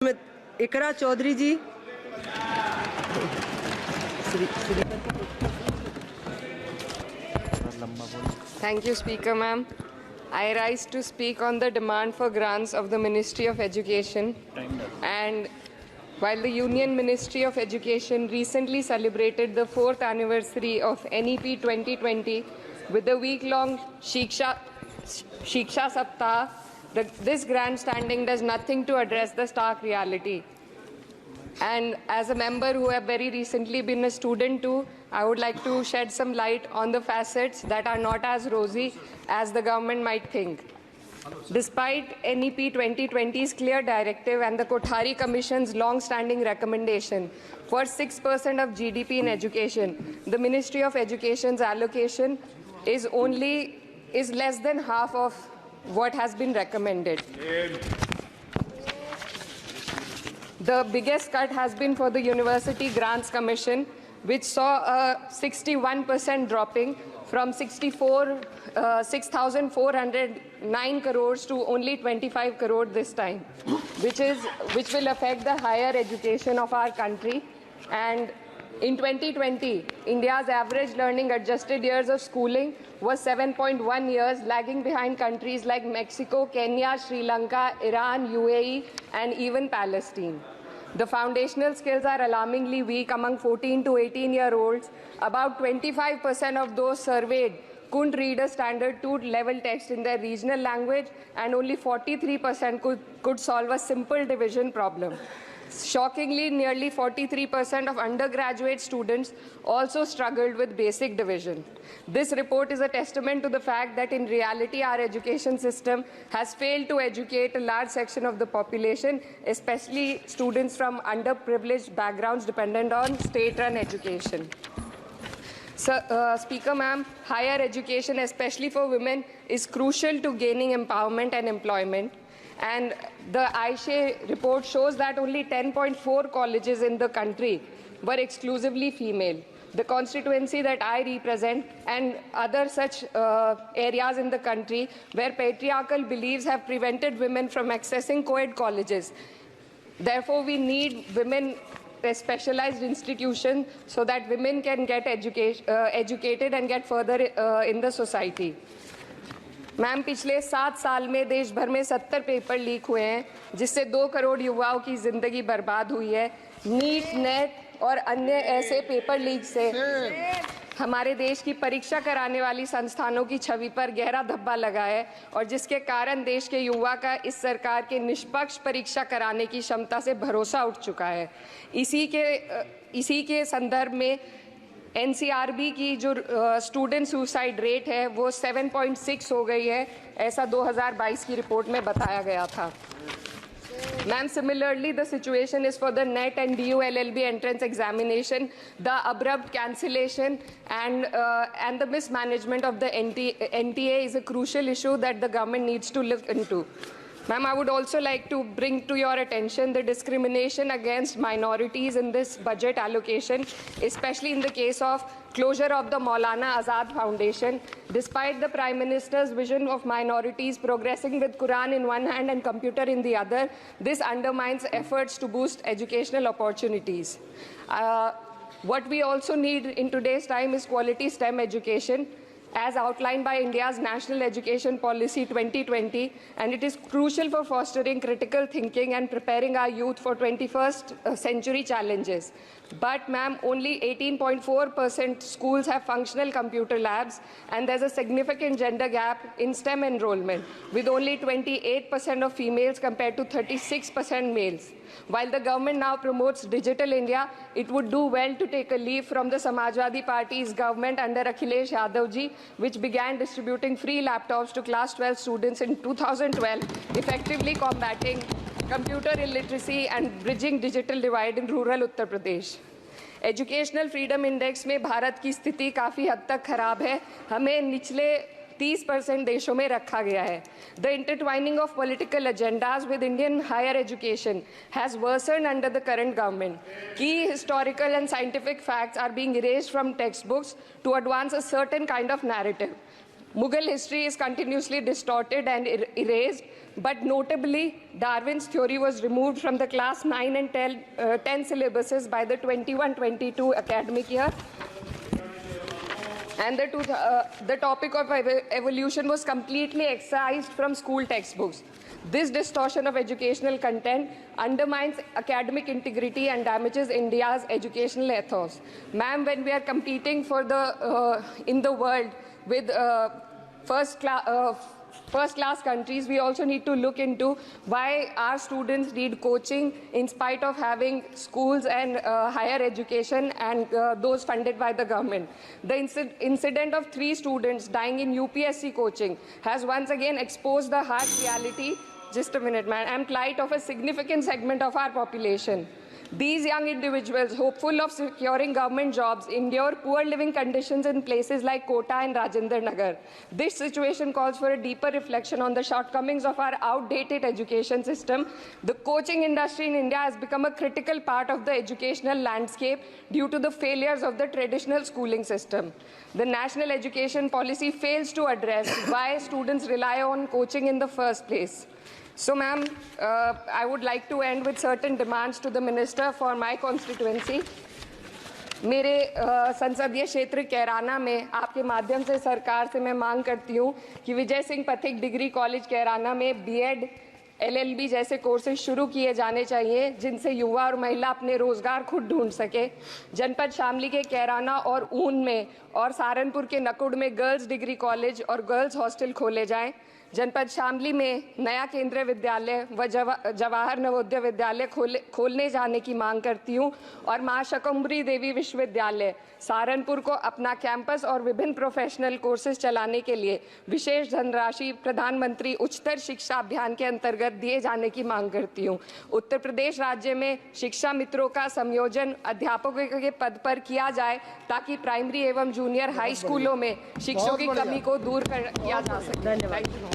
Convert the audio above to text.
Iqra Chaudhary ji. Thank you, Speaker, ma'am. I rise to speak on the demand for grants of the Ministry of Education. And while the Union Ministry of Education recently celebrated the 4th anniversary of NEP 2020 with the week-long Shiksha Saptah, this grandstanding does nothing to address the stark reality. And as a member who have very recently been a student too, I would like to shed some light on the facets that are not as rosy as the government might think. Despite NEP 2020's clear directive and the Kothari Commission's long-standing recommendation for 6% of GDP in education, the Ministry of Education's allocation is less than half of what has been recommended. The biggest cut has been for the University Grants Commission, which saw a 61% dropping from 6,409 crores to only 25 crore this time, which will affect the higher education of our country. And in 2020, India's average learning adjusted years of schooling was 7.1 years, lagging behind countries like Mexico, Kenya, Sri Lanka, Iran, UAE, and even Palestine. The foundational skills are alarmingly weak among 14 to 18-year-olds. About 25% of those surveyed couldn't read a standard 2-level text in their regional language, and only 43% could solve a simple division problem. Shockingly, nearly 43% of undergraduate students also struggled with basic division. This report is a testament to the fact that in reality our education system has failed to educate a large section of the population, especially students from underprivileged backgrounds dependent on state-run education. Speaker, ma'am, higher education, especially for women, is crucial to gaining empowerment and employment. And the AISHE report shows that only 10.4 colleges in the country were exclusively female. The constituency that I represent and other such areas in the country where patriarchal beliefs have prevented women from accessing co-ed colleges. Therefore, we need women specialized institutions so that women can get educated and get further in the society. Ma'am, पिछले 7 साल में देश भर में 70 paper leak हुए हैं, जिससे 2 करोड़ युवाओं की जिंदगी बर्बाद हुई है। नीट, नेट और अन्य ऐसे पेपर लीक से हमारे देश की परीक्षा कराने वाली संस्थानों की छवि पर गहरा धब्बा लगा है, और जिसके कारण देश के युवा का इस सरकार के निष्पक्ष परीक्षा कराने की क्षमता से भरोसा उठ चुका है। इसी के संदर्भ में NCRB की जो स्टूडेंट सुसाइड रेट है वो 7.6 हो गई है, ऐसा 2022 की रिपोर्ट में बताया गया था। Ma'am, similarly, the situation is for the NET and DU LLB entrance examination. The abrupt cancellation and the mismanagement of the NTA is a crucial issue that the government needs to look into. Ma'am, I would also like to bring to your attention the discrimination against minorities in this budget allocation, especially in the case of closure of the Maulana Azad Foundation. Despite the Prime Minister's vision of minorities progressing with Quran in one hand and computer in the other, this undermines efforts to boost educational opportunities. What we also need in today's time is quality STEM education, as outlined by India's National Education Policy 2020, and it is crucial for fostering critical thinking and preparing our youth for 21st century challenges. But, ma'am, only 18.4% schools have functional computer labs, and there's a significant gender gap in STEM enrollment, with only 28% of females compared to 36% males. While the government now promotes Digital India, it would do well to take a leaf from the Samajwadi Party's government under Akhilesh Yadav ji, which began distributing free laptops to class 12 students in 2012, effectively combating computer illiteracy and bridging digital divide in rural Uttar Pradesh. Educational freedom index में भारत की स्थिति काफ़ी हद तक खराब है, हमें निचले 30% देशों में रखा गया है। The intertwining of political agendas with Indian higher education has worsened under the current government. Key historical and scientific facts are being erased from textbooks to advance a certain kind of narrative. Mughal history is continuously distorted and erased. but notably, Darwin's theory was removed from the class 9 and 10 syllabuses by the 21-22 academic year. And the topic of evolution was completely excised from school textbooks. This distortion of educational content undermines academic integrity and damages India's educational ethos. Ma'am, when we are competing for in the world with first-class countries, we also need to look into why our students need coaching in spite of having schools and higher education and those funded by the government. The incident of 3 students dying in UPSC coaching has once again exposed the harsh reality, just a minute, man, and plight of a significant segment of our population. These young individuals, hopeful of securing government jobs, endure poor living conditions in places like Kota and Rajendra Nagar. This situation calls for a deeper reflection on the shortcomings of our outdated education system. The coaching industry in India has become a critical part of the educational landscape due to the failures of the traditional schooling system. The national education policy fails to address why students rely on coaching in the first place. So, ma'am, I would like to end with certain demands to the minister for my constituency. मेरे संसदीय क्षेत्र कैराना में आपके माध्यम से सरकार से मैं मांग करती हूँ कि विजय सिंह पथिक डिग्री कॉलेज कैराना में बीएड, एलएलबी जैसे कोर्सेज शुरू किए जाने चाहिए, जिनसे युवा और महिला अपने रोजगार खुद ढूंढ सके। जनपद शामली के कैराना और ऊन में और सहारनपुर के नकुड़ में गर्ल्स डिग्री कॉलेज और गर्ल्स हॉस्टल खोले जाएं। जनपद शामली में नया केंद्रीय विद्यालय व जवाहर नवोदय विद्यालय खोलने जाने की मांग करती हूँ और मां शकंभरी देवी विश्वविद्यालय सहारनपुर को अपना कैंपस और विभिन्न प्रोफेशनल कोर्सेज चलाने के लिए विशेष धनराशि प्रधानमंत्री उच्चतर शिक्षा अभियान के अंतर्गत दिए जाने की मांग करती हूँ। उत्तर प्रदेश राज्य में शिक्षा मित्रों का संयोजन अध्यापकों के पद पर किया जाए ताकि प्राइमरी एवं जूनियर हाई स्कूलों में शिक्षकों की कमी को दूर किया जा सके। धन्यवाद।